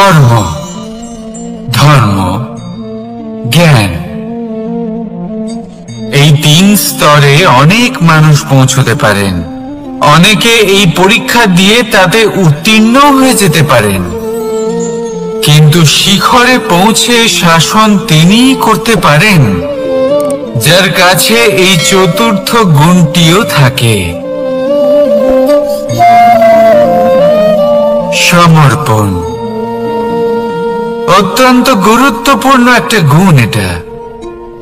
কর্ম, ধর্ম, জ্ঞান, এই 3 স্তরে অনেক মানুষ পৌঁছতে পারেন। অনেকে এই পরীক্ষা দিয়ে তাতে উত্তীর্ণ হয়ে যেতে পারেন, কিন্তু শিখরে পৌঁছে শাসন তিনিই করতে পারেন যার কাছে এই চতুর্থ গুণটিও থাকে। সমর্পণ অত্যন্ত গুরুত্বপূর্ণ একটা গুণ।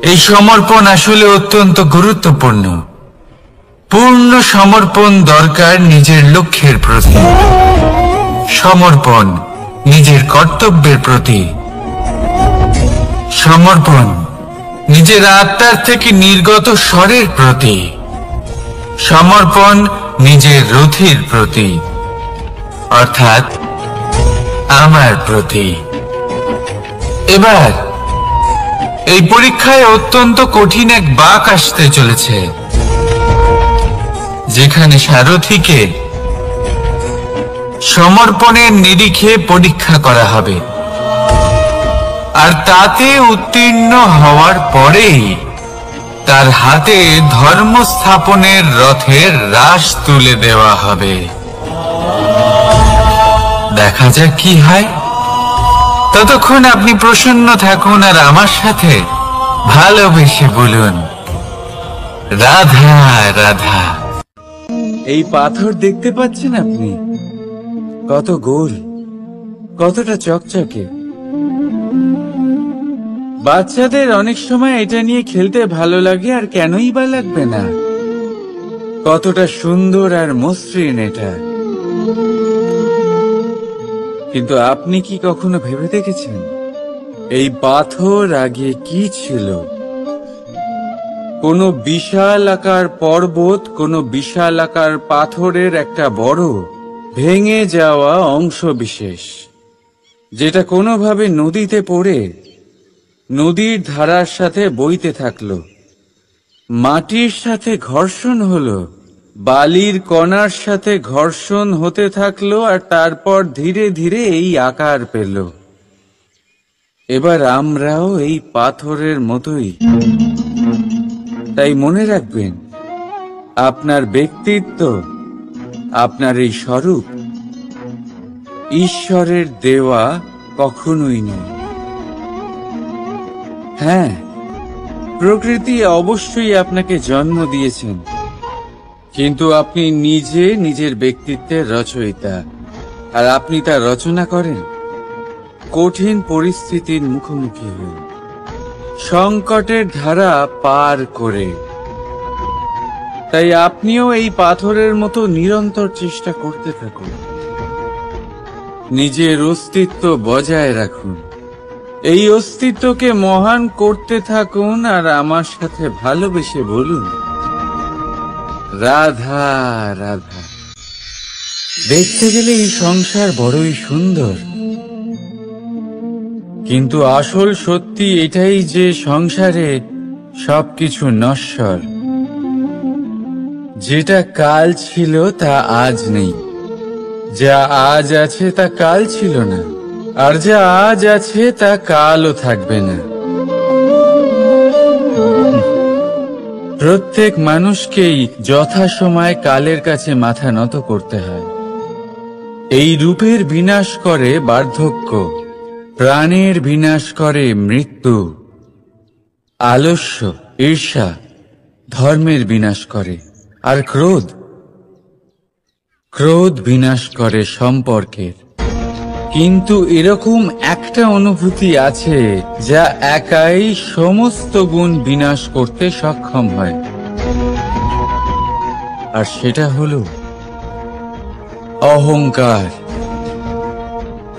এই সমর্পণ আসলে অত্যন্ত গুরুত্বপূর্ণ। পূর্ণ সমর্পণ দরকার নিজের লক্ষ্যের প্রতি, সমর্পণ নিজের কর্তব্যের প্রতি, সমর্পণ নিজের আত্মার থেকে নির্গত স্বরের প্রতি, সমর্পণ নিজের রথির প্রতি, অর্থাৎ আমার প্রতি। এবার এই পরীক্ষায় অত্যন্ত কঠিন এক বাঁক আসতে চলেছে, যেখানে সারথীকে সমর্পণের নিরিখে পরীক্ষা করা হবে, আর তাতে উত্তীর্ণ হওয়ার পরেই তার হাতে ধর্ম স্থাপনের রথের রাশ তুলে দেওয়া হবে। দেখা যাক কি হয়। ততক্ষণ আপনি প্রসন্ন থাকুন আর আমার সাথে ভালোবেসে বলুন, রাধা রাধা। এই পাথর দেখতে পাচ্ছেন আপনি? কত গোল, কতটা চকচকে। বাচ্চাদের অনেক সময় এটা নিয়ে খেলতে ভালো লাগে, আর কেনই বা লাগবে না। কতটা সুন্দর আর মসৃণ এটা। কিন্তু আপনি কি কখনো ভেবে দেখেছেন এই পাথর আগে কি ছিল? কোনো বিশাল আকার পর্বত, কোনো বিশাল আকার পাথরের একটা বড় ভেঙে যাওয়া অংশ বিশেষ, যেটা কোনোভাবে নদীতে পড়ে নদীর ধারার সাথে বইতে থাকলো, মাটির সাথে ঘর্ষণ হলো, বালির কণার সাথে ঘর্ষণ হতে থাকলো, আর তারপর ধীরে ধীরে এই আকার পেল। এবার আমরাও এই পাথরের মতোই। তাই মনে রাখবেন, আপনার ব্যক্তিত্ব, আপনার এই স্বরূপ ঈশ্বরের দেওয়া কখনোই নয়। হ্যাঁ, প্রকৃতি অবশ্যই আপনাকে জন্ম দিয়েছেন, কিন্তু আপনি নিজে নিজের ব্যক্তিত্বের রচয়িতা, আর আপনি তা রচনা করেন কঠিন পরিস্থিতির মুখোমুখি হয়ে, সংকটের ধারা পার করে। তাই আপনিও এই পাথরের মতো নিরন্তর চেষ্টা করতে থাকুন, নিজের অস্তিত্ব বজায় রাখুন, এই অস্তিত্বকে মহান করতে থাকুন, আর আমার সাথে ভালোবেসে বলুন, রাধা রাধা। দেখতে গেলে এই সংসার বড়ই সুন্দর, কিন্তু আসল সত্যি এটাই যে সংসারে সবকিছু নশ্বর। যেটা কাল ছিল তা আজ নেই, যা আজ আছে তা কাল ছিল না, আর যা আজ আছে তা কালও থাকবে না। প্রত্যেক মানুষকেই যথাসময়ে কালের কাছে মাথা নত করতে হয়। এই রূপের বিনাশ করে বার্ধক্য, প্রাণের বিনাশ করে মৃত্যু, আলস্য, ঈর্ষা ধর্মের বিনাশ করে, আর ক্রোধ বিনাশ করে সম্পর্কের। কিন্তু এরকম একটা অনুভূতি আছে যা একাই সমস্ত গুণ বিনাশ করতে সক্ষম হয়, আর সেটা হলো অহংকার।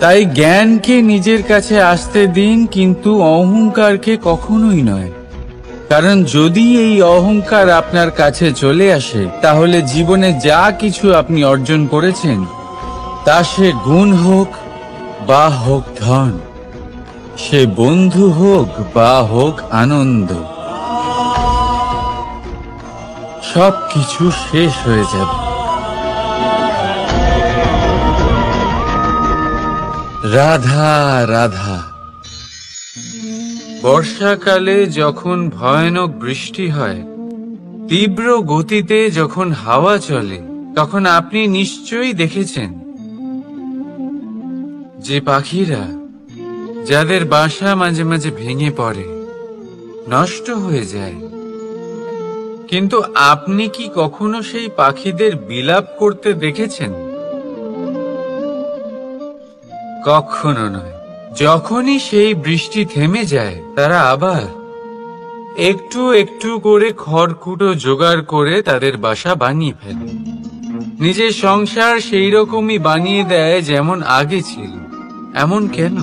তাই জ্ঞানকে নিজের কাছে আসতে দিন, কিন্তু অহংকারকে কখনোই নয়। কারণ যদি এই অহংকার আপনার কাছে চলে আসে, তাহলে জীবনে যা কিছু আপনি অর্জন করেছেন, তা সে গুণ হোক বা হোক ধন, সে বন্ধু হোক বা হোক আনন্দ, সবকিছু শেষ হয়ে যাবে। রাধা রাধা। বর্ষাকালে যখন ভয়ানক বৃষ্টি হয়, তীব্র গতিতে যখন হাওয়া চলে, তখন আপনি নিশ্চয়ই দেখেছেন যে পাখিরা যাদের বাসা মাঝে মাঝে ভেঙে পড়ে, নষ্ট হয়ে যায়। কিন্তু আপনি কি কখনো সেই পাখিদের বিলাপ করতে দেখেছেন? কখনো নয়। যখনই সেই বৃষ্টি থেমে যায়, তারা আবার একটু একটু করে খড়কুটো জোগাড় করে তাদের বাসা বানিয়ে ফেলে। নিজের সংসার সেই রকমই বানিয়ে দেয় যেমন আগে ছিল। এমন কেন?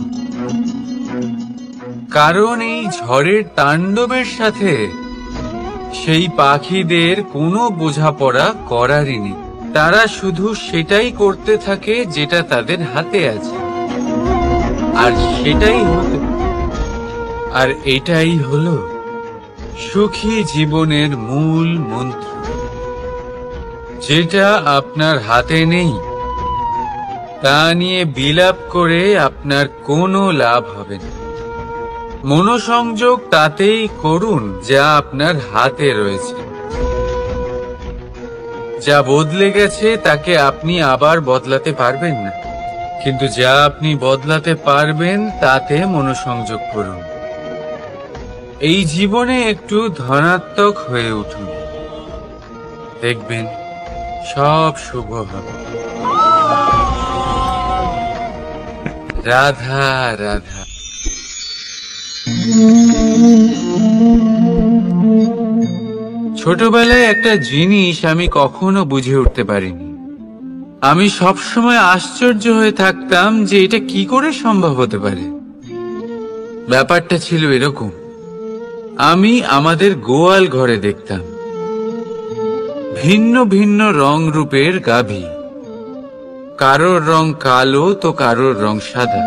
কারণ এই ঝড়ের তাণ্ডবের সাথে সেই পাখিদের কোনো বোঝাপড়া করারই নেই। তারা শুধু সেটাই করতে থাকে যেটা তাদের হাতে আছে, আর এটাই হলো সুখী জীবনের মূল মন্ত্র। যেটা আপনার হাতে নেই তা নিয়ে বিলাপ করে আপনার কোনো লাভ হবে না। মনোসংযোগ তাতেই করুন যা আপনার হাতে রয়েছে। যা বদলে গেছে তাকে আপনি আবার বদলাতে পারবেন না, কিন্তু যা আপনি বদলাতে পারবেন তাতে মনোসংযোগ করুন। এই জীবনে একটু ধনাত্মক হয়ে উঠুন, দেখবেন সব শুভ হবে। রাধা রাধা। ছোটবেলায় একটা জিনিস আমি কখনো বুঝে উঠতে পারিনি। আমি সবসময় আশ্চর্য হয়ে থাকতাম যে এটা কি করে সম্ভব হতে পারে। ব্যাপারটা ছিল এরকম, আমি আমাদের গোয়াল ঘরে দেখতাম ভিন্ন ভিন্ন রং রূপের গাভী। কারোর রং কালো তো কারোর রং সাদা,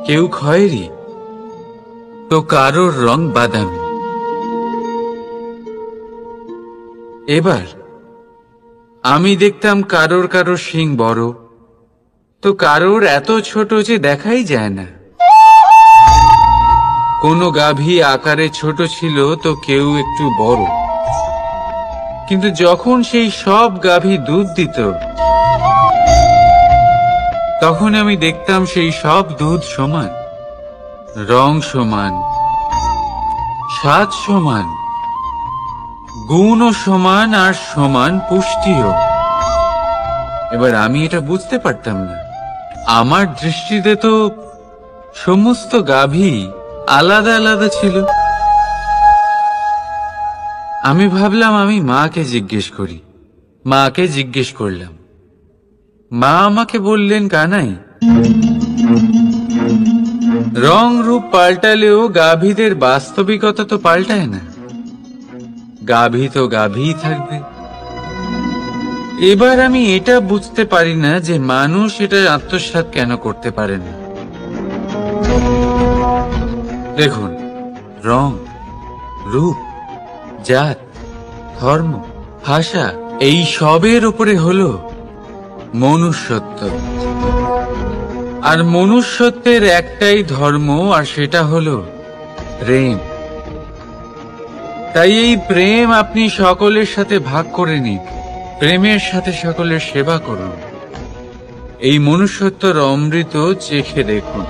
কেউ খয়েরি তো কারোর রং বাদামি। এবার আমি দেখতাম কারোর কারোর শিং বড় তো কারোর এত ছোট যে দেখাই যায় না। কোনো গাভী আকারে ছোট ছিল তো কেউ একটু বড়, কিন্তু যখন সেই সব গাভী দুধ দিত তখন আমি দেখতাম সেই সব দুধ সমান, রং সমান, স্বাদ সমান, গুণও সমান, আর সমান পুষ্টিও। এবার আমি এটা বুঝতে পারতাম না। আমার দৃষ্টিতে তো সমস্ত গাভী আলাদা আলাদা ছিল। আমি ভাবলাম আমি মাকে জিজ্ঞেস করি। মাকে জিজ্ঞেস করলাম। মা আমাকে বললেন, কানাই, রং রূপ পাল্টালেও গাভীদের বাস্তবিকতা তো পাল্টায় না। গাভী তো গাভীই থাকবে। এবার আমি এটা বুঝতে পারি না যে মানুষ এটা আত্মসাৎ কেন করতে পারে না। দেখুন, রং, রূপ, জাত, ধর্ম, ভাষা, এই সবের উপরে হলো মনুষ্যত্ব। আর মনুষ্যত্বের একটাই ধর্ম, আর সেটা হলো প্রেম। তাই এই প্রেম আপনি সকলের সাথে ভাগ করে নিন। প্রেমের সাথে সকলের সেবা করুন। এই মনুষ্যত্বর অমৃত চেখে দেখুন,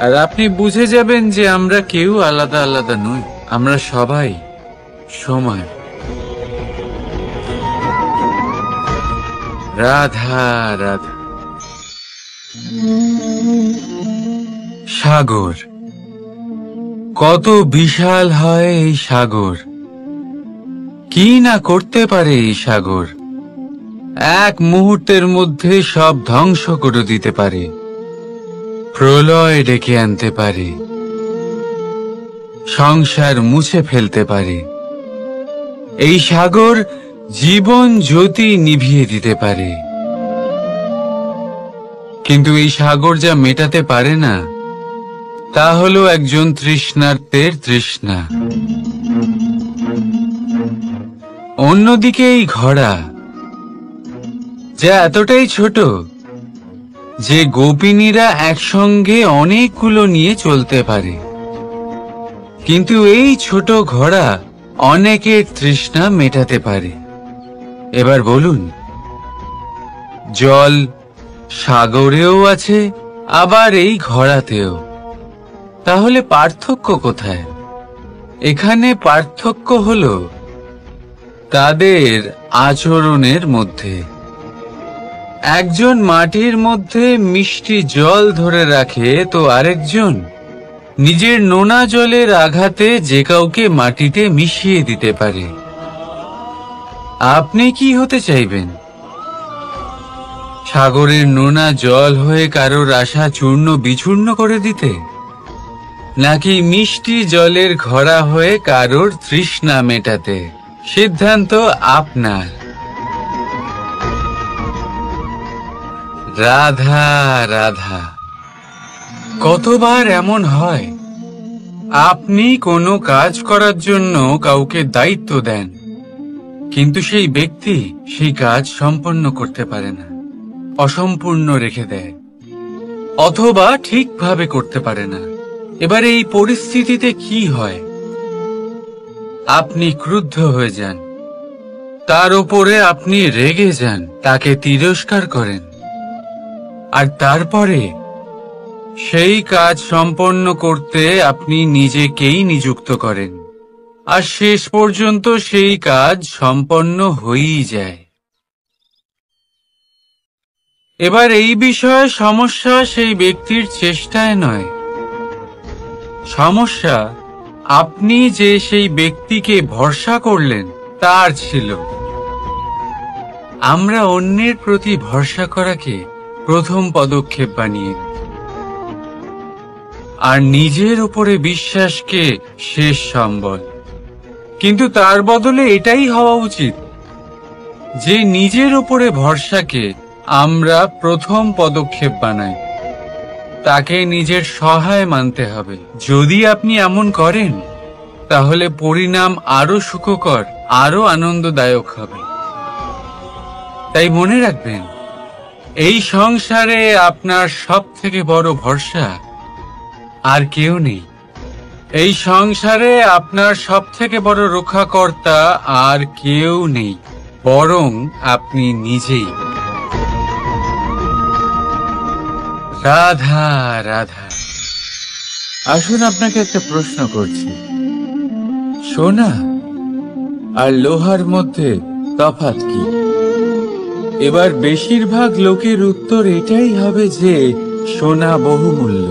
আর আপনি বুঝে যাবেন যে আমরা কেউ আলাদা আলাদা নই। আমরা সবাই সমান। রাধা রাধা। সাগর, কত বিশাল হয় এই সাগর! কি না করতে পারে এই সাগর! এক মুহূর্তের মধ্যে সব ধ্বংস করে দিতে পারে, প্রলয় ডেকে আনতে পারে, সংসার মুছে ফেলতে পারে। এই সাগর জীবন জ্যোতি নিভিয়ে দিতে পারে। কিন্তু এই সাগর যা মেটাতে পারে না তা হলো একজন তৃষ্ণার্তের তৃষ্ণা। অন্যদিকে এই ঘোড়া, যা এতটাই ছোট যে গোপিনীরা একসঙ্গে অনেকগুলো নিয়ে চলতে পারে, কিন্তু এই ছোট ঘোড়া অনেকের তৃষ্ণা মেটাতে পারে। এবার বলুন, জল সাগরেও আছে, আবার এই ঘোড়াতেও। তাহলে পার্থক্য কোথায়? এখানে পার্থক্য হলো তাদের আচরণের মধ্যে। একজন মাটির মধ্যে মিষ্টি জল ধরে রাখে, তো আরেকজন নিজের নোনা জলের আঘাতে যে কাউকে মাটিতে মিশিয়ে দিতে পারে। আপনি কি হতে চাইবেন? সাগরের নোনা জল হয়ে কারোর আশা চূর্ণ বিচূর্ণ করে দিতে, নাকি মিষ্টি জলের ঘোড়া হয়ে কারোর তৃষ্ণা মেটাতে? সিদ্ধান্ত আপনার। রাধা রাধা। কতবার এমন হয়, আপনি কোনো কাজ করার জন্য কাউকে দায়িত্ব দেন, কিন্তু সেই ব্যক্তি সেই কাজ সম্পন্ন করতে পারে না, অসম্পূর্ণ রেখে দেয়, অথবা ঠিকভাবে করতে পারে না। এবার এই পরিস্থিতিতে কি হয়? আপনি ক্রুদ্ধ হয়ে যান, তার উপরে আপনি রেগে যান, তাকে তিরস্কার করেন, আর তারপরে সেই কাজ সম্পন্ন করতে আপনি নিজেকেই নিযুক্ত করেন, আর শেষ পর্যন্ত সেই কাজ সম্পন্ন হয়েই যায়। এবার এই বিষয়ে সমস্যা সেই ব্যক্তির চেষ্টায় নয়, সমস্যা আপনি যে সেই ব্যক্তিকে ভরসা করলেন তার ছিল। আমরা অন্যের প্রতি ভরসা করাকে প্রথম পদক্ষেপ বানিয়ে, আর নিজের উপরে বিশ্বাসকে শেষ সম্বল। কিন্তু তার বদলে এটাই হওয়া উচিত যে নিজের উপরে ভরসাকে আমরা প্রথম পদক্ষেপ বানাই, তাকে নিজের সহায় মানতে হবে। যদি আপনি এমন করেন, তাহলে পরিণাম আরো সুখকর, আরো আনন্দদায়ক হবে। তাই মনে রাখবেন, এই সংসারে আপনার সবথেকে বড় ভরসা আর কেউ নেই। এই সংসারে আপনার সবথেকে বড় রক্ষাকর্তা আর কেউ নেই, বরং আপনি নিজেই। রাধা রাধা। আসুন আপনাকে একটা প্রশ্ন করছি, সোনা আর লোহার মধ্যে তফাৎ কি? এবার বেশিরভাগ লোকের উত্তর এটাই হবে যে সোনা বহুমূল্য,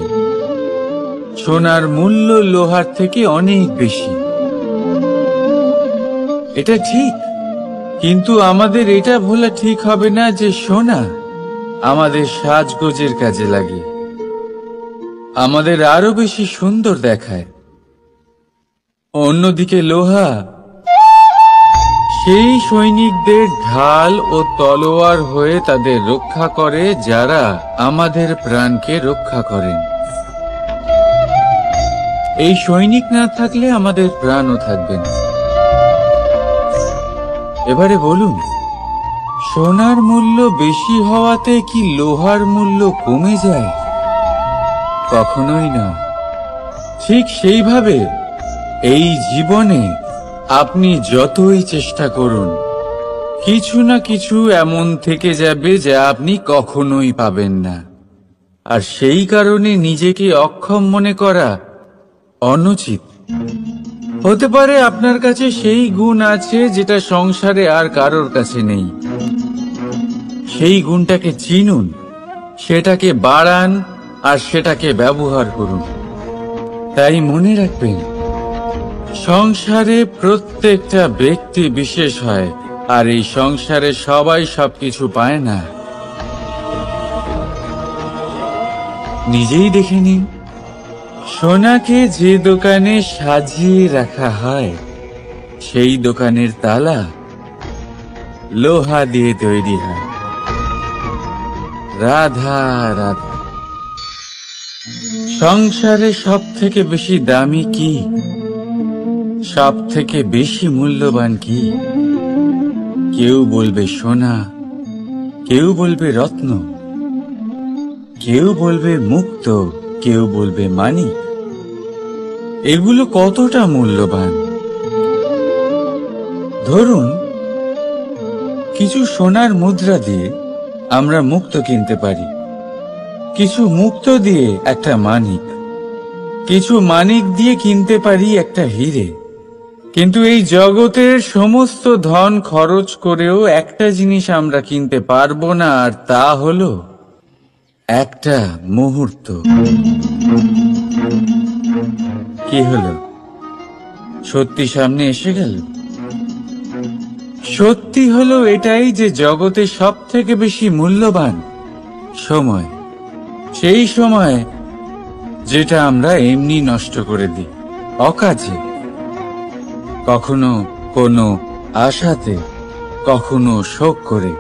সোনার মূল্য লোহার থেকে অনেক বেশি। এটা ঠিক, কিন্তু আমাদের এটা ভোলা ঠিক হবে না যে সোনা আমাদের সাজগোজের কাজে লাগে, আমাদের আরো বেশি সুন্দর দেখায়। অন্যদিকে লোহা সেই সৈনিকদের ঢাল ও তলোয়ার হয়ে তাদের রক্ষা করে, যারা আমাদের প্রাণকে রক্ষা করেন। এই সৈনিক না থাকলে আমাদের প্রাণও থাকবে না। এবারে বলুন, সোনার মূল্য বেশি হওয়াতে কি লোহার মূল্য কমে যায়? কখনোই না। ঠিক সেইভাবে এই জীবনে আপনি যতই চেষ্টা করুন, কিছু না কিছু এমন থেকে যাবে যা আপনি কখনোই পাবেন না, আর সেই কারণে নিজেকে অক্ষম মনে করা অনুচিত। হতে পারে আপনার কাছে সেই গুণ আছে যেটা সংসারে আর কারোর কাছে নেই। সেই গুণটাকে চিনুন, সেটাকে বাড়ান, আর সেটাকে ব্যবহার করুন। তাই মনে রাখবেন, সংসারে প্রত্যেকটা ব্যক্তি বিশেষ হয়, আর এই সংসারে সবাই সবকিছু পায় না। নিজেই দেখে নিন, সোনাকে যে দোকানে সাজিয়ে রাখা হয়, সেই দোকানের তালা লোহা দিয়ে তৈরি হয়। রাধা রাধা। সংসারে সব থেকে বেশি দামি কি, সব থেকে বেশি মূল্যবান কি? কেউ বলবে সোনা, কেউ বলবে রত্ন, কেউ বলবে মুক্ত, কেউ বলবে মানিক। এগুলো কতটা মূল্যবান? ধরুন, কিছু সোনার মুদ্রা দিয়ে আমরা মুক্ত কিনতে পারি, কিছু মুক্ত দিয়ে একটা মানিক, কিছু মানিক দিয়ে কিনতে পারি একটা হিরে। কিন্তু এই জগতের সমস্ত ধন খরচ করেও একটা জিনিস আমরা কিনতে পারবো না, আর তা হলো একটা মুহূর্ত। কি হলো? সত্যি সামনে এসে গেল। সত্যি হলো এটাই যে জগতে সব থেকে বেশি মূল্যবান সময়, সেই সময় যেটা আমরা এমনি নষ্ট করে দিই অকাজে, কখনো কোনো আশাতে, কখনো শোক করে,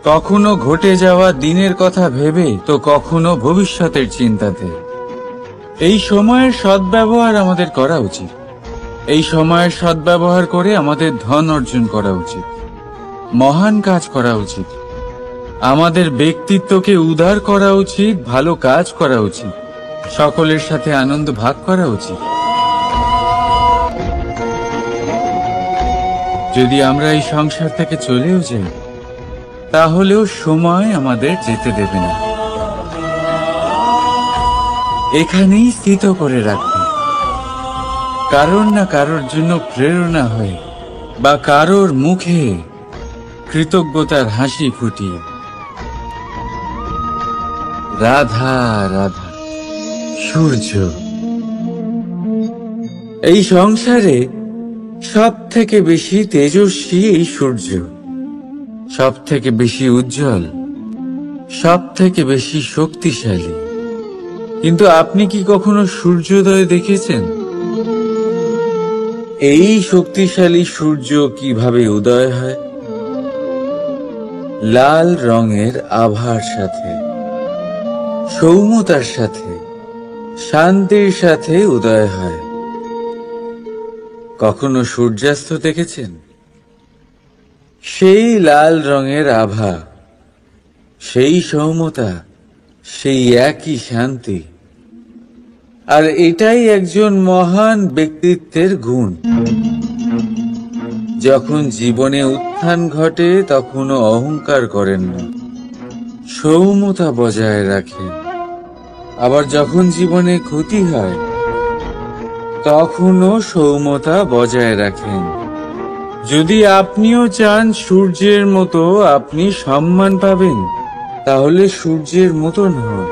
কখনো ঘটে যাওয়া দিনের কথা ভেবে, তো কখনো ভবিষ্যতের চিন্তাতে। এই সময়ের সদ্ব্যবহার আমাদের করা উচিত। এই সময়ের সদ্ব্যবহার করে আমাদের ধন অর্জন করা উচিত, মহান কাজ করা উচিত, আমাদের ব্যক্তিত্বকে উদার করা উচিত, ভালো কাজ করা উচিত, সকলের সাথে আনন্দ ভাগ করা উচিত। যদি আমরা এই সংসার থেকে চলেও যাই, তাহলেও সময় আমাদের যেতে দেবে না, এখানেই স্থিত করে রাখবে, কারোর না কারোর জন্য প্রেরণা হয়ে বা কারোর মুখে কৃতজ্ঞতার হাসি ফুটিয়ে। রাধা রাধা। সূর্য। এই সংসারে সব থেকে বেশি তেজস্বী এই সূর্য, সব থেকে বেশি উজ্জ্বল, সব থেকে বেশি শক্তিশালী। কিন্তু আপনি কি কখনো সূর্যোদয় দেখেছেন? এই শক্তিশালী সূর্য কিভাবে উদয় হয়? লাল রঙের আভার সাথে, সৌম্যতার সাথে, শান্তির সাথে উদয় হয়। কখনো সূর্যাস্ত দেখেছেন? সেই লাল রঙের আভা, সেই সৌম্যতা, সেই একই শান্তি। আর এটাই একজন মহান ব্যক্তিত্বের গুণ। যখন জীবনে উত্থান ঘটে তখনও অহংকার করেন না, সৌম্যতা বজায় রাখেন। আবার যখন জীবনে ক্ষতি হয় তখনও সৌম্যতা বজায় রাখেন। যদি আপনিও চান সূর্যের মতো আপনি সম্মান পাবেন, তাহলে সূর্যের মতন হন।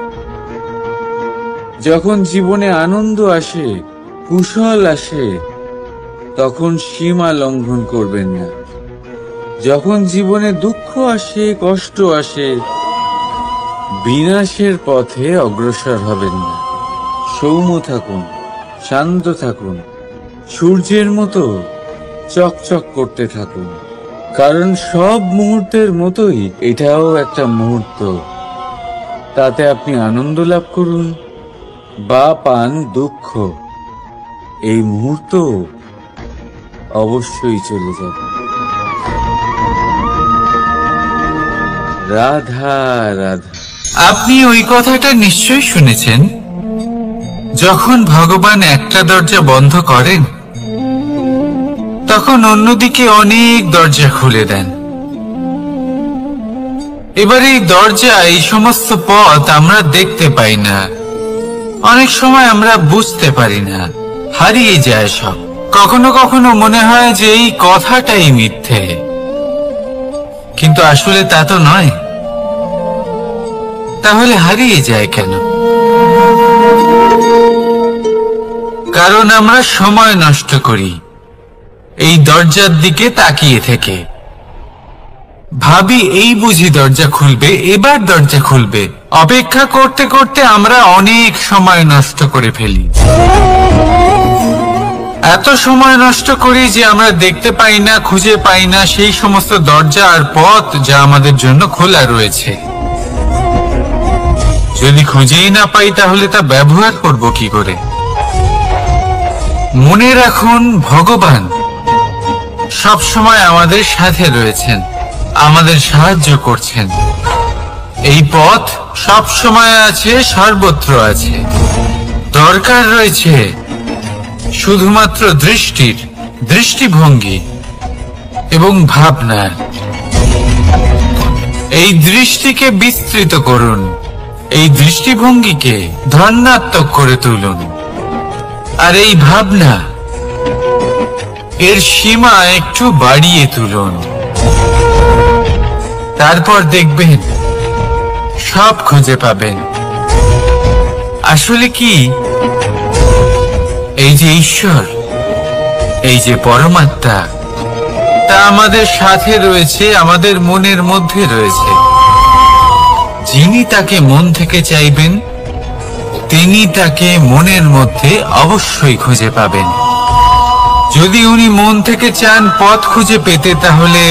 যখন জীবনে আনন্দ আসে, কুশল আসে, তখন সীমা লঙ্ঘন করবেন না। যখন জীবনে দুঃখ আসে, কষ্ট আসে, বিনাশের পথে অগ্রসর হবেন না। সৌম্য থাকুন, শান্ত থাকুন, সূর্যের মতো চকচক করতে থাকুন। কারণ সব মুহূর্তের মতোই এটাও একটা মুহূর্ত। তাতে আপনি আনন্দ লাভ করুন বা পান দুঃখ, এই মুহূর্ত অবশ্যই চলে যাবে। রাধা রাধা। আপনি ওই কথাটা নিশ্চয়ই শুনেছেন, যখন ভগবান একটা দরজা বন্ধ করেন তখন অন্যদিকে অনেক দরজা খুলে দেন। এবার এই দরজা, এই সমস্ত পথ আমরা দেখতে পাই না, অনেক সময় আমরা বুঝতে পারি না, হারিয়ে যায় সব। কখনো কখনো মনে হয় যে এই কথাটাই মিথ্যে, কিন্তু আসলে তা তো নয়। তাহলে হারিয়ে যায় কেন? কারণ আমরা সময় নষ্ট করি এই দরজার দিকে তাকিয়ে থেকে। ভাবি এই বুঝি দরজা খুলবে, এবার দরজা খুলবে। অপেক্ষা করতে করতে আমরা অনেক সময় নষ্ট করে ফেলি। এত সময় নষ্ট করি যে আমরা দেখতে পাই না, খুঁজে পাই না সেই সমস্ত দরজা আর পথ যা আমাদের জন্য খোলা রয়েছে। যদি খুঁজেই না পাই তাহলে তা ব্যবহার করব কি করে? মনে রাখুন, ভগবান সব সময় আমাদের সাথে রয়েছেন, আমাদের সাহায্য করছেন। এই পথ সব সময় আছে, সর্বত্র আছে। দরকার রয়েছে শুধুমাত্র দৃষ্টির, দৃষ্টিভঙ্গি এবং ভাবনার। এই দৃষ্টিকে বিস্তৃত করুন, এই দৃষ্টিভঙ্গিকে ধনাত্মক করে তুলুন, আর এই ভাবনা এর সীমা একটু বাড়িয়ে তুলুন। তারপর দেখবেন সব খুঁজে পাবেন। আসলে কি, এই যে ঈশ্বর, এই যে পরমাত্মা, তা আমাদের সাথে রয়েছে, আমাদের মনের মধ্যে রয়েছে। যিনি তাকে মন থেকে চাইবেন, তিনি তাকে মনের মধ্যে অবশ্যই খুঁজে পাবেন। যদি উনি মন থেকে চান পথ খুঁজে পেতে, তাহলে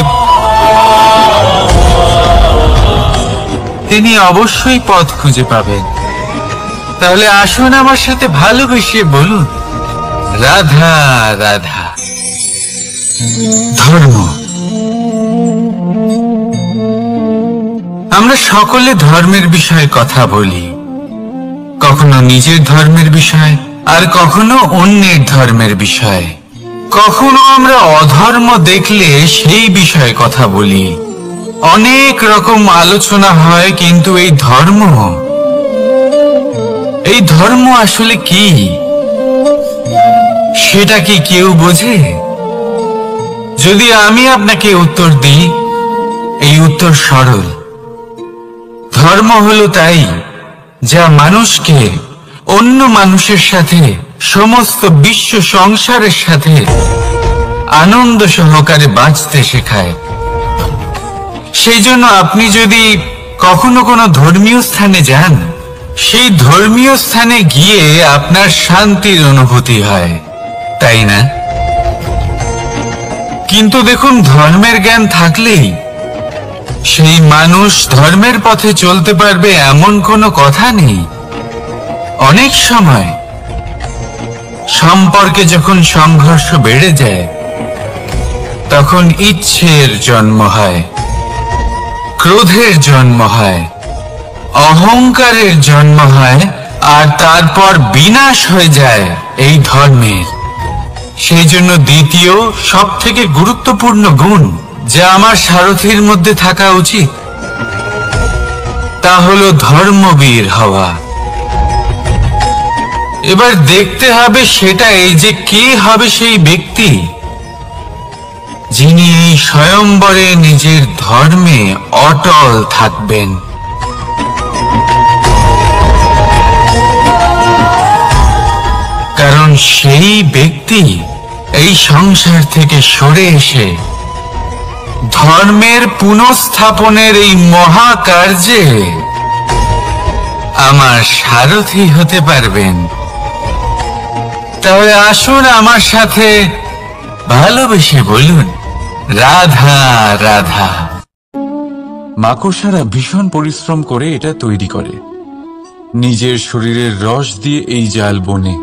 তিনি অবশ্যই পথ খুঁজে পাবেন। তাহলে আসুন আমার সাথে ভালোবেসে বলুন, রাধা রাধা। ধর্ম। আমরা সকলে ধর্মের বিষয়ে কথা বলি, কখনো নিজের ধর্মের বিষয়, আর কখনো অন্যের ধর্মের বিষয়। কখনো আমরা অধর্ম দেখলে সেই বিষয়ে কথা বলি। অনেক রকম আলোচনা হয়, কিন্তু এই ধর্ম আসলে কি, সেটা কি কেউ বোঝে? যদি আমি আপনাকে উত্তর দিই, এই উত্তর সরল। ধর্ম হলো তাই যা মানুষকে অন্য মানুষের সাথে, সমস্ত বিশ্ব সংসারের সাথে আনন্দ সহকারে বাঁচতে শেখায়। সেই জন্য আপনি যদি কখনো কোনো ধর্মীয় স্থানে যান, সেই ধর্মীয় স্থানে গিয়ে আপনার শান্তির অনুভূতি হয়, তাই না? কিন্তু দেখুন, ধর্মের জ্ঞান থাকলেই সেই মানুষ ধর্মের পথে চলতে পারবে এমন কোনো কথা নেই। অনেক সময় সম্পর্কে যখন সংঘর্ষ বেড়ে যায়, তখন ইচ্ছের জন্ম হয়, ক্রোধের জন্ম হয়, অহংকারের জন্ম হয়, আর তারপর বিনাশ হয়ে যায় এই ধর্মের। সেই জন্য দ্বিতীয় সব থেকে গুরুত্বপূর্ণ গুণ যা আমার সারথীর মধ্যে থাকা উচিত, তা হলো ধর্মবীর হওয়া। এবার দেখতে হবে সেটা এই যে কে হবে সেই ব্যক্তি যিনি এই স্বয়ম্বরে নিজের ধর্মে অটল থাকবেন। কারণ সেই ব্যক্তি এই সংসার থেকে সরে এসে ধর্মের পুনঃস্থাপনের এই মহাকার্যে আমার সারথি হতে পারবেন। তাহলে আসুন আমার সাথে ভালোবেসে বলুন, রাধা রাধা। মাকড়সারা ভীষণ পরিশ্রম করে এটা তৈরি করে, নিজের শরীরের রস দিয়ে এই জাল বোনে।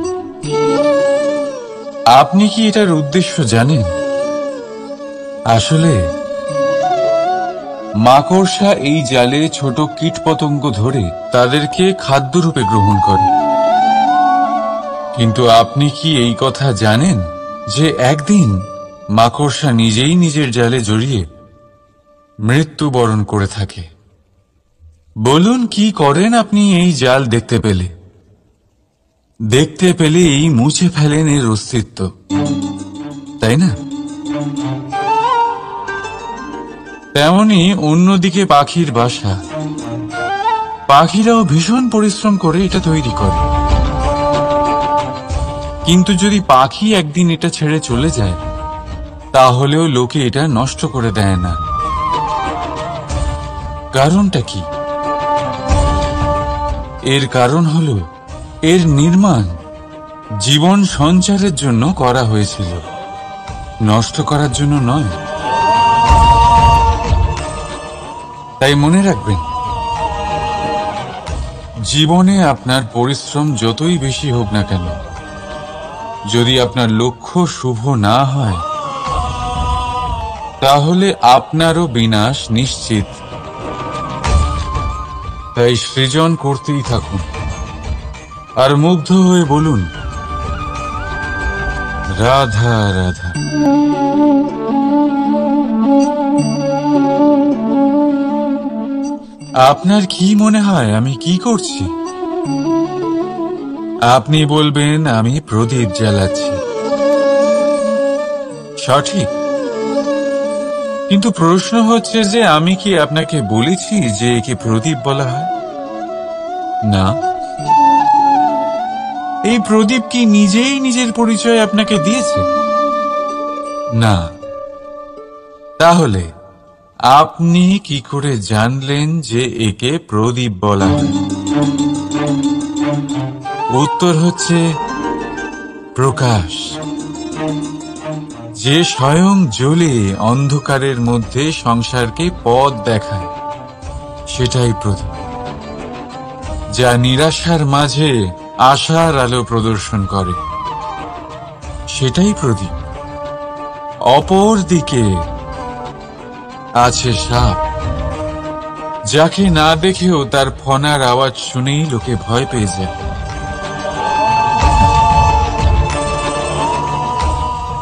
আপনি কি এটার উদ্দেশ্য জানেন? আসলে মাকড়সা এই জালে ছোট কীটপতঙ্গ ধরে তাদেরকে খাদ্যরূপে গ্রহণ করে। কিন্তু আপনি কি এই কথা জানেন যে একদিন মাকড়সা নিজেই নিজের জালে জড়িয়ে মৃত্যুবরণ করে থাকে? বলুন, কি করেন আপনি এই জাল দেখতে পেলে? দেখতে পেলেই মুছে ফেলেন এর অস্তিত্ব, তাই না? তেমনি অন্যদিকে পাখির বাসা, পাখিরাও ভীষণ পরিশ্রম করে এটা তৈরি করে। কিন্তু যদি পাখি একদিন এটা ছেড়ে চলে যায়, তাহলেও লোকে এটা নষ্ট করে দেয় না। কারণটা কি? এর কারণ হলো এর নির্মাণ জীবন সঞ্চারের জন্য করা হয়েছিল, নষ্ট করার জন্য নয়। তাই মনে রাখবেন, জীবনে আপনার পরিশ্রম যতই বেশি হোক না কেন, যদি আপনার লক্ষ্য শুভ না হয়, তাহলে আপনারও বিনাশ নিশ্চিত। তাই সৃজন করতেই থাকুন আর মুগ্ধ হয়ে বলুন, রাধা রাধা। আপনার কি মনে হয় আমি কি করছি? আপনি বলবেন আমি প্রদীপ জ্বালাচ্ছি। সঠিক, কিন্তু প্রশ্ন হচ্ছে যে আমি কি আপনাকে বলেছি যে একে প্রদীপ বলা হয়? না। এই প্রদীপ কি নিজেই নিজের পরিচয় আপনাকে দিয়েছে? না। তাহলে আপনি কি করে জানলেন যে একে প্রদীপ বলা হয়? উত্তর হচ্ছে প্রকাশ। যে স্বয়ং জ্বলে অন্ধকারের মধ্যে সংসারকে পথ দেখায়, সেটাই প্রদীপ। যা নিরাশার মাঝে আশার আলো প্রদর্শন করে, সেটাই প্রদীপ। অপর দিকে আছে সাপ, যাকে না দেখেও তার ফনার আওয়াজ শুনেই লোকে ভয় পেয়ে যায়।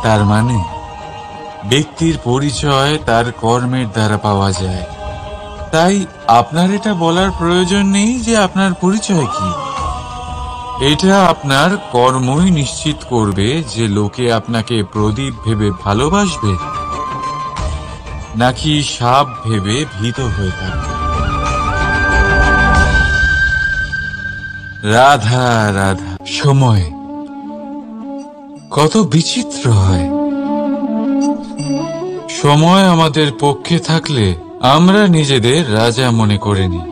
তার মানে ব্যক্তির পরিচয় তার কর্মের দ্বারা পাওয়া যায়। তাই আপনার এটা বলার প্রয়োজন নেই যে আপনার পরিচয় কি। এটা আপনার কর্মই নিশ্চিত করবে যে লোকে আপনাকে প্রদীপ ভেবে ভালোবাসবে নাকি সাপ ভেবে ভীত হয়ে থাকবে। রাধা রাধা। সময় কত বিচিত্র হয়। সময় আমাদের পক্ষে থাকলে আমরা নিজেদের রাজা মনে করে নিই,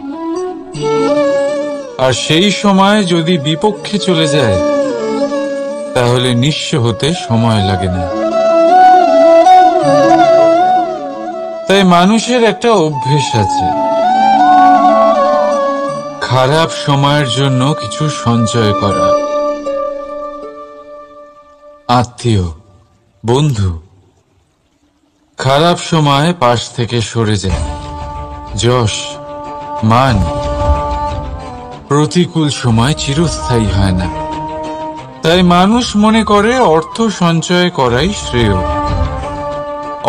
আর সেই সময় যদি বিপক্ষে চলে যায় তাহলে নিঃস্ব হতে সময় লাগে না। তাই মানুষের একটা অভ্যেস আছে, খারাপ সময়ের জন্য কিছু সঞ্চয় করা। আত্মীয়, বন্ধু খারাপ সময় পাশ থেকে সরে যায়। যশ, মান প্রতিকূল সময় চিরস্থায়ী হয় না। তাই মানুষ মনে করে অর্থ সঞ্চয় করাই শ্রেয়।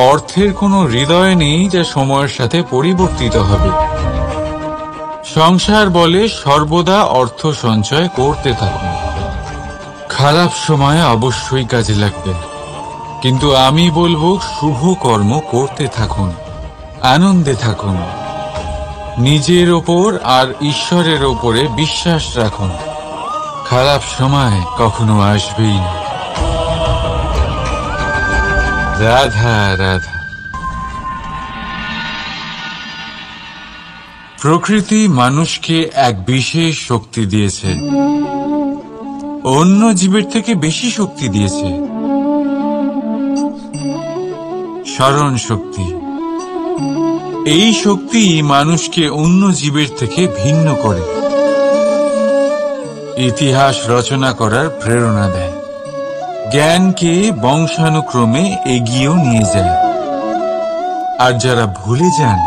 অর্থের কোনো হৃদয় নেই যা সময়ের সাথে পরিবর্তিত হবে। সংসার বলে সর্বদা অর্থ সঞ্চয় করতে থাকুন। খারাপ সময় অবশ্যই কাজে লাগবে, কিন্তু আমি বলবো শুভ কর্ম করতে থাকুন, আনন্দে থাকুন, নিজের ওপর আর ঈশ্বরের ওপরে বিশ্বাস রাখুন। খারাপ সময় কখনো আসবেই না। রাধা রাধা। প্রকৃতি মানুষকে এক বিশেষ শক্তি দিয়েছে, অন্য জীবের থেকে বেশি শক্তি দিয়েছে। স্মরণ শক্তি। এই শক্তি মানুষকে অন্য জীবের থেকে ভিন্ন করে, ইতিহাস রচনা করার প্রেরণা দেয়, জ্ঞানকে বংশানুক্রমে এগিয়েও নিয়ে যায়। আর যারা ভুলে যান,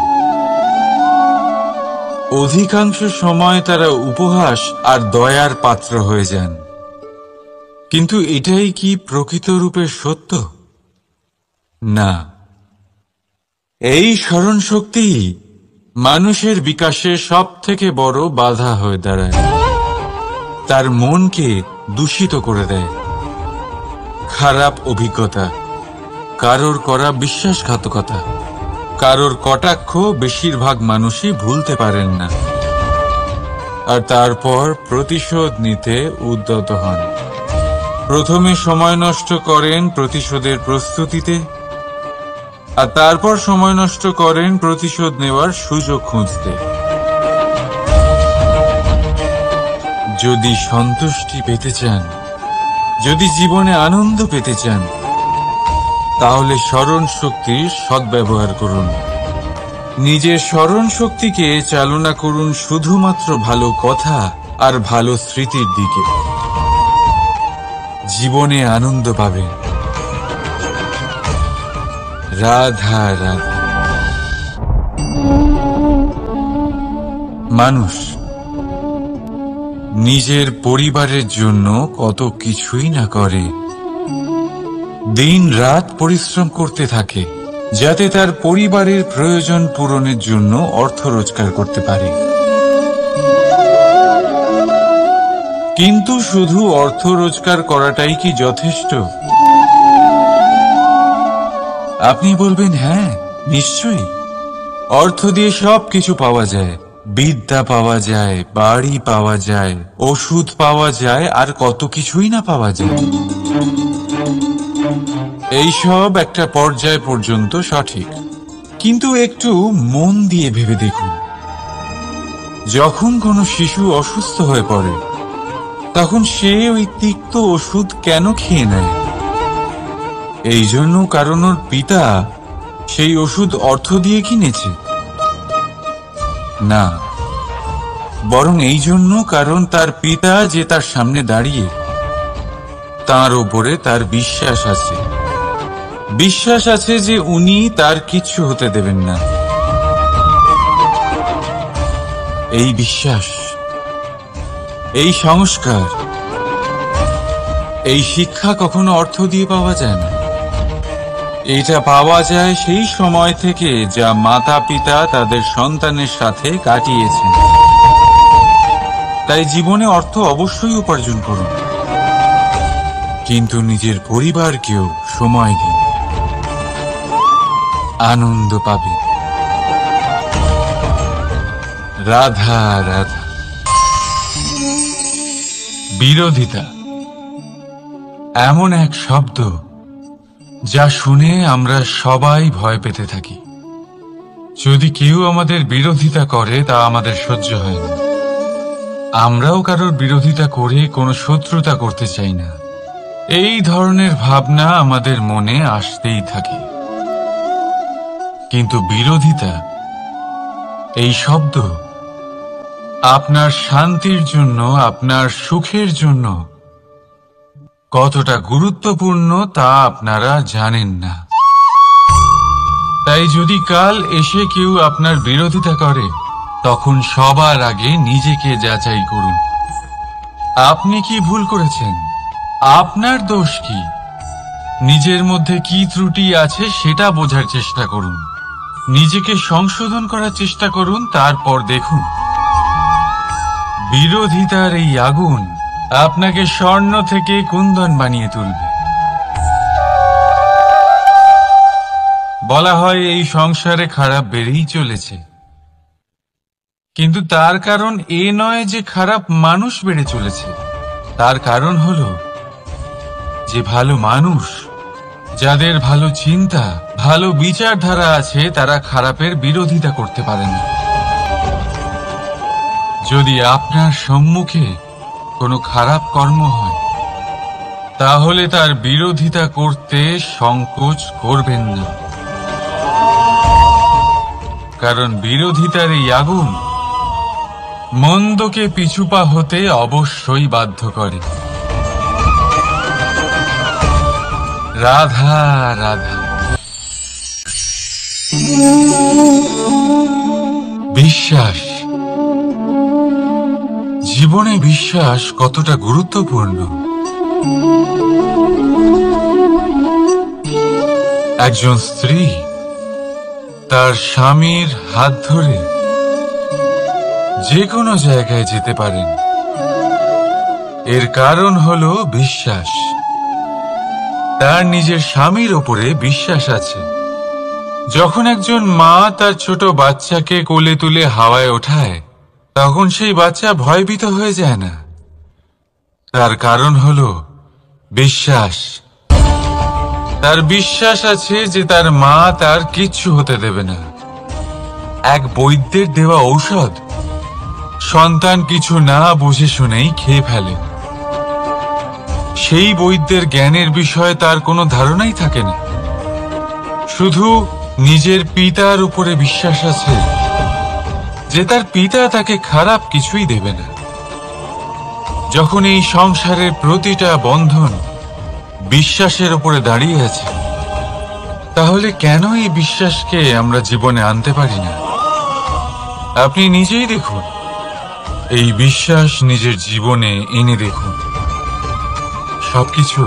অধিকাংশ সময় তারা উপহাস আর দয়ার পাত্র হয়ে যান। কিন্তু এটাই কি প্রকৃত রূপে সত্য? না। এই স্মরণ শক্তি মানুষের বিকাশে সব থেকে বড় বাধা হয়ে দাঁড়ায়। তার মনকে দূষিত করে দেয়। খারাপ অভিজ্ঞতা, কারোর করা বিশ্বাসঘাতকতা, কারোর কটাক্ষ বেশিরভাগ মানুষই ভুলতে পারেন না, আর তারপর প্রতিশোধ নিতে উদ্যত হন। প্রথমে সময় নষ্ট করেন প্রতিশোধের প্রস্তুতিতে, আর তারপর সময় নষ্ট করেন প্রতিশোধ নেওয়ার সুযোগ খুঁজতে। যদি সন্তুষ্টি পেতে চান, যদি জীবনে আনন্দ পেতে চান, তাহলে স্মরণ শক্তির সদ্ব্যবহার করুন। নিজের স্মরণ শক্তিকে চালনা করুন শুধুমাত্র ভালো কথা আর ভালো স্মৃতির দিকে। জীবনে আনন্দ পাবেন। রাধা রাধা। মানুষ নিজের পরিবারের জন্য কত কিছুই না করে, দিন রাত পরিশ্রম করতে থাকে যাতে তার পরিবারের প্রয়োজন পূরণের জন্য অর্থ রোজগার করতে পারে। কিন্তু শুধু অর্থ রোজগার করাটাই কি যথেষ্ট? আপনি বলবেন, হ্যাঁ নিশ্চয়ই, অর্থ দিয়ে সব কিছু পাওয়া যায়, বিদ্যা পাওয়া যায়, বাড়ি পাওয়া যায়, ওষুধ পাওয়া যায়, আর কত কিছুই না পাওয়া যায়। এইসব একটা পর্যায় পর্যন্ত সঠিক, কিন্তু একটু মন দিয়ে ভেবে দেখুন, যখন কোনো শিশু অসুস্থ হয়ে পড়ে তখন সে ওই তিক্ত ওষুধ কেন খেয়ে নেয়? এই জন্য কারণ ওর পিতা সেই ওষুধ অর্থ দিয়ে কিনেছে? না, বরং এই জন্য কারণ তার পিতা যে তার সামনে দাঁড়িয়ে, তার ওপরে তার বিশ্বাস আছে। বিশ্বাস আছে যে উনি তার কিচ্ছু হতে দেবেন না। এই বিশ্বাস, এই সংস্কার, এই শিক্ষা কখনো অর্থ দিয়ে পাওয়া যায় না। এটা পাওয়া যায় সেই সময় থেকে যা মাতা পিতা তাদের সন্তানের সাথে কাটিয়েছেন। তাই জীবনে অর্থ অবশ্যই উপার্জন করুন, কিন্তু নিজের পরিবারকেও সময় দিন, আনন্দ পাবে। রাধা রাধা। বিরোধিতা এমন এক শব্দ যা শুনে আমরা সবাই ভয় পেতে থাকি। যদি কেউ আমাদের বিরোধিতা করে তা আমাদের সহ্য হয় না। আমরাও কারোর বিরোধিতা করে কোনো শত্রুতা করতে চাই না। এই ধরনের ভাবনা আমাদের মনে আসতেই থাকে। কিন্তু বিরোধিতা, এই শব্দ আপনার শান্তির জন্য, আপনার সুখের জন্য কতটা গুরুত্বপূর্ণ তা আপনারা জানেন না। তাই যদি কাল এসে কেউ আপনার বিরোধিতা করে, তখন সবার আগে নিজেকে যাচাই করুন। আপনি কি ভুল করেছেন? আপনার দোষ কি? নিজের মধ্যে কি ত্রুটি আছে সেটা বোঝার চেষ্টা করুন। নিজেকে সংশোধন করার চেষ্টা করুন, তারপর দেখুন বিরোধিতার এই আগুন আপনাকে স্বর্ণ থেকে কুন্দন বানিয়ে তুলবে। বলা হয় এই সংসারে খারাপ বেড়েই চলেছে, কিন্তু তার কারণ এ নয় যে খারাপ মানুষ বেড়ে চলেছে। তার কারণ হলো যে ভালো মানুষ, যাদের ভালো চিন্তা, ভালো বিচারধারা আছে, তারা খারাপের বিরোধিতা করতে পারে না। যদি আপনার সম্মুখে কোনো খারাপ কর্ম হয়, তাহলে তার বিরোধিতা করতে সংকোচ করবেন না, কারণ বিরোধিতার এই আগুন মন্দকে পিছুপা হতে অবশ্যই বাধ্য করে। রাধা রাধা। বিশ্বাস, জীবনে বিশ্বাস কতটা গুরুত্বপূর্ণ। একজন স্ত্রী তার স্বামীর হাত ধরে যে কোনো জায়গায় যেতে পারেন, এর কারণ হলো বিশ্বাস। তার নিজের স্বামীর ওপরে বিশ্বাস আছে। যখন একজন মা তার ছোট বাচ্চাকে কোলে তুলে হাওয়ায় ওঠায়, তখন সেই বাচ্চা ভয়ভীত হয়ে যায় না। তার কারণ হলো বিশ্বাস। তার বিশ্বাস আছে যে তার মা তার কিচ্ছু হতে দেবে না। এক বৈদ্যের দেওয়া ঔষধ সন্তান কিছু না বুঝে শুনেই খেয়ে ফেলে। সেই বৈদ্যের জ্ঞানের বিষয়ে তার কোনো ধারণাই থাকে না, শুধু নিজের পিতার উপরে বিশ্বাস আছে যে তার পিতা তাকে খারাপ কিছুই দেবে না। যখন এই সংসারের প্রতিটা বন্ধন বিশ্বাসের উপরে দাঁড়িয়ে আছে, তাহলে কেন এই বিশ্বাসকে আমরা জীবনে আনতে পারি না? আপনি নিজেই দেখুন, এই বিশ্বাস নিজের জীবনে এনে দেখুন, সবকিছু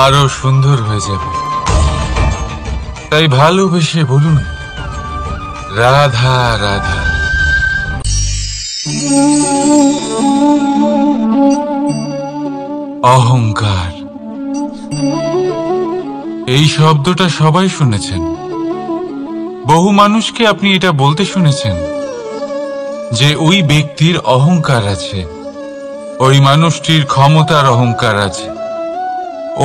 আরো সুন্দর হয়ে যাবে। তাই ভালোবেসে বলুন, রাধা রাধা। অহংকার, এই শব্দটা সবাই শুনেছেন। বহু মানুষকে আপনি এটা বলতে শুনেছেন যে ওই ব্যক্তির অহংকার আছে, ওই মানুষটির ক্ষমতার অহংকার আছে,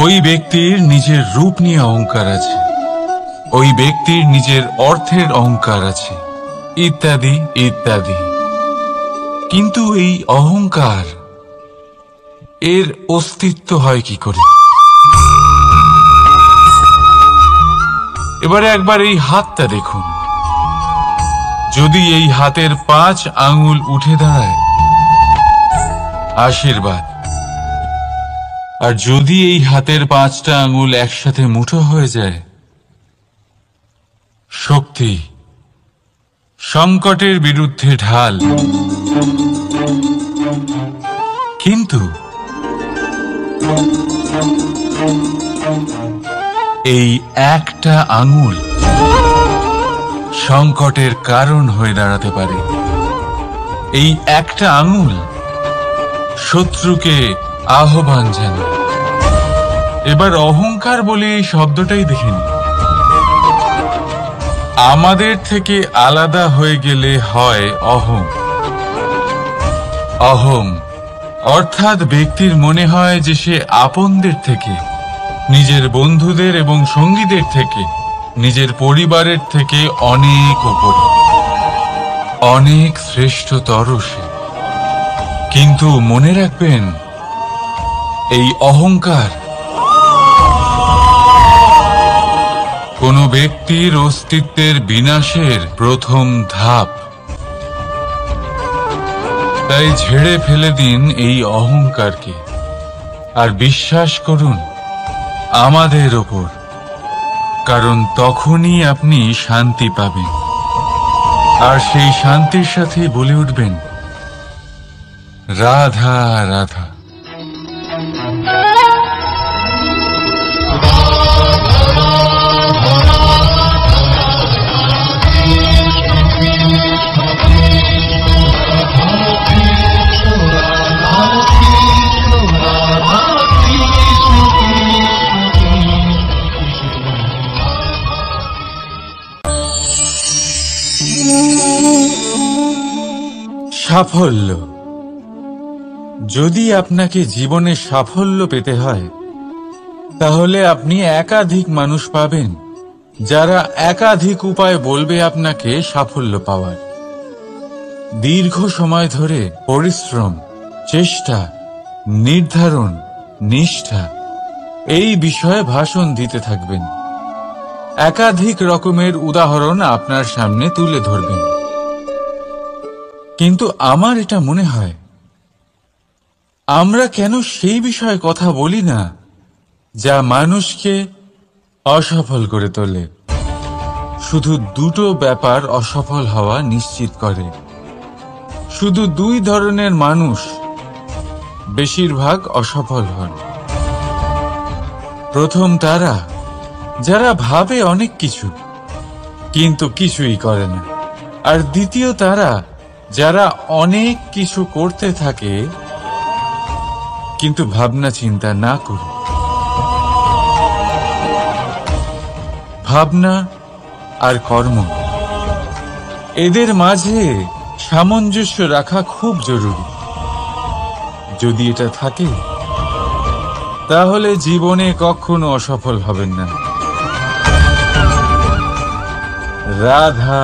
ওই ব্যক্তির নিজের রূপ নিয়ে অহংকার আছে, ওই ব্যক্তির নিজের অর্থের অহংকার আছে, ইত্যাদি ইত্যাদি। কিন্তু এই অহংকার, এর অস্তিত্ব হয় কি করে? এবারে একবার এই হাতটা দেখুন। যদি এই হাতের 5 আঙ্গুল উঠে দাঁড়ায়, আশীর্বাদ। আর যদি এই হাতের 5টা আঙ্গুল একসাথে মুঠো হয়ে যায়, শক্তি, সংকটের বিরুদ্ধে ঢাল। কিন্তু এই একটা আঙ্গুল সংকটের কারণ হয়ে দাঁড়াতে পারে। এই একটা আঙ্গুল শত্রুকে আহ্বান জানায়। এবার অহংকার বলে এই শব্দটাই দেখে নিন। আমাদের থেকে আলাদা হয়ে গেলে হয় অহং। অহং অর্থাৎ ব্যক্তির মনে হয় যে সে আপনদের থেকে, নিজের বন্ধুদের এবং সঙ্গীদের থেকে, নিজের পরিবারের থেকে অনেক উপরে, অনেক শ্রেষ্ঠতর সে। কিন্তু মনে রাখবেন, এই অহংকার কোন ব্যক্তির অস্তিত্বের বিনাশের প্রথম ধাপ। তাই ঝেড়ে ফেলে দিন এই অহংকারকে, আর বিশ্বাস করুন আমাদের ওপর, কারণ তখনই আপনি শান্তি পাবেন। আর সেই শান্তির সাথে বলে উঠবেন, রাধা রাধা। সাফল্য। যদি আপনাকে জীবনে সাফল্য পেতে হয়, তাহলে আপনি একাধিক মানুষ পাবেন যারা একাধিক উপায় বলবে আপনাকে সাফল্য পাওয়ার। দীর্ঘ সময় ধরে পরিশ্রম, চেষ্টা, নির্ধারণ, নিষ্ঠা এই বিষয়ে ভাষণ দিতে থাকবেন। একাধিক রকমের উদাহরণ আপনার সামনে তুলে ধরবেন। কিন্তু আমার এটা মনে হয়, আমরা কেন সেই বিষয়ে কথা বলি না যা মানুষকে অসফল করে তোলে? শুধু দুটো ব্যাপার অসফল হওয়া নিশ্চিত করে। শুধু 2 ধরনের মানুষ বেশিরভাগ অসফল হন। প্রথম তারা যারা ভাবে অনেক কিছু কিন্তু কিছুই করে না। আর দ্বিতীয় তারা যারা অনেক কিছু করতে থাকে কিন্তু ভাবনা চিন্তা না করে। ভাবনা আর কর্ম, এদের মাঝে সামঞ্জস্য রাখা খুব জরুরি। যদি এটা থাকে, তাহলে জীবনে কখনো অসফল হবেন না। রাধা।